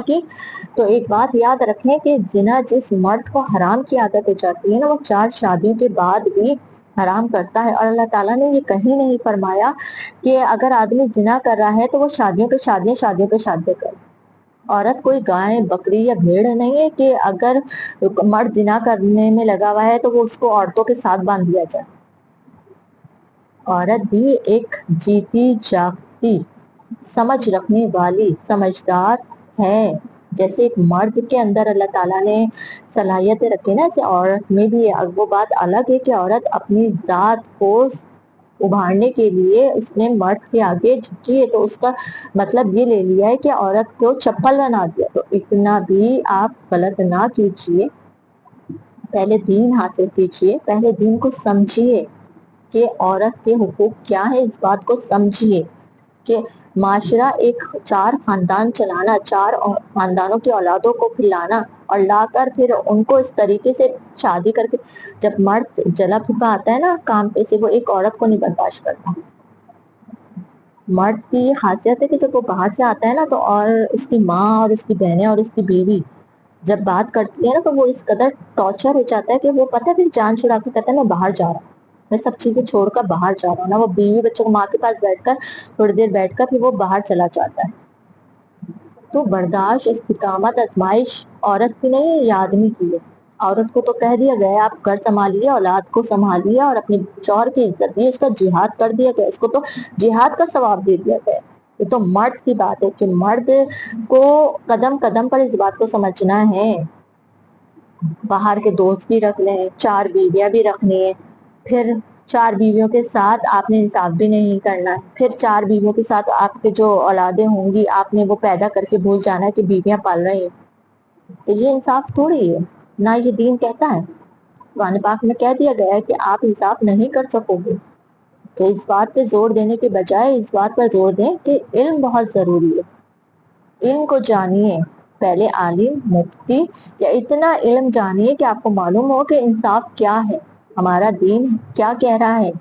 کی تو ایک بات یاد رکھیں کہ زنا جس مرد کو حرام کی عادت ہو جاتی ہے نا، وہ 4 شادیوں کے بعد بھی حرام کرتا ہے. اور اللہ تعالیٰ نے یہ کہیں نہیں فرمایا کہ اگر آدمی زنا کر رہا ہے تو وہ شادیوں پہ شادیاں کرے. عورت کوئی گائے بکری یا بھیڑ نہیں ہے کہ اگر مرد زنا کرنے میں لگا ہوا ہے تو وہ اس کو عورتوں کے ساتھ باندھ دیا جائے. عورت بھی ایک جیتی جاگتی سمجھ رکھنے والی سمجھدار ہے. جیسے ایک مرد کے اندر اللہ تعالیٰ نے صلاحیتیں رکھی نا، ایسے عورت میں بھی ہے. وہ بات الگ ہے کہ عورت اپنی ذات کو ابھارنے کے لیے اس نے مرد کے آگے جھکی ہے، تو اس کا مطلب یہ لے لیا ہے کہ عورت کو چپل بنا دیا. تو اتنا بھی آپ غلط نہ کیجیے. پہلے دین حاصل کیجیے، پہلے دین کو سمجھیے کہ عورت کے حقوق کیا ہے. اس بات کو سمجھیے کہ معاشرہ ایک 4 خاندان چلانا، 4 خاندانوں کی اولادوں کو کھلانا اور لا کر پھر ان کو اس طریقے سے شادی کر کے، جب مرد جلا پھکا آتا ہے نا کام پہ سے، وہ ایک عورت کو نہیں برداشت کرتا. مرد کی یہ خاصیت ہے کہ جب وہ باہر سے آتا ہے نا تو اور اس کی ماں اور اس کی بہنیں اور اس کی بیوی جب بات کرتی ہے نا تو وہ اس قدر ٹارچر ہو جاتا ہے کہ وہ پتہ ہے پھر جان چھڑا کے کہتا ہے میں باہر جا رہا ہوں، میں سب چیزیں چھوڑ کر باہر جا رہا ہوں. نا وہ بیوی بچوں کو ماں کے پاس بیٹھ کر تھوڑی دیر بیٹھ کر پھر وہ باہر چلا جاتا ہے. تو برداشت، استقامت، آزمائش عورت کی نہیں ہے، یہ آدمی کی ہے. عورت کو تو کہہ دیا گیا ہے آپ گھر سنبھالیے، اولاد کو سنبھالیے اور اپنے شوہر کی عزت دیے. اس کا جہاد کر دیا گیا، اس کو تو جہاد کا ثواب دے دیا گیا. یہ تو مرد کی بات ہے کہ مرد کو قدم قدم پر اس بات کو سمجھنا ہے. باہر کے دوست بھی رکھ لیں، 4 بیویاں بھی رکھنی ہے، پھر 4 بیویوں کے ساتھ آپ نے انصاف بھی نہیں کرنا ہے. پھر 4 بیویوں کے ساتھ آپ کے جو اولادیں ہوں گی آپ نے وہ پیدا کر کے بھول جانا ہے کہ بیویاں پال رہی ہیں. تو یہ انصاف تھوڑی ہے، نہ یہ دین کہتا ہے. قرآن پاک میں کہہ دیا گیا ہے کہ آپ انصاف نہیں کر سکو گے. تو اس بات پہ زور دینے کے بجائے اس بات پر زور دیں کہ علم بہت ضروری ہے. علم کو جانیے، پہلے عالم مفتی یا اتنا علم جانیے کہ آپ کو معلوم ہو کہ انصاف کیا ہے، ہمارا دین کیا کہہ رہا ہے.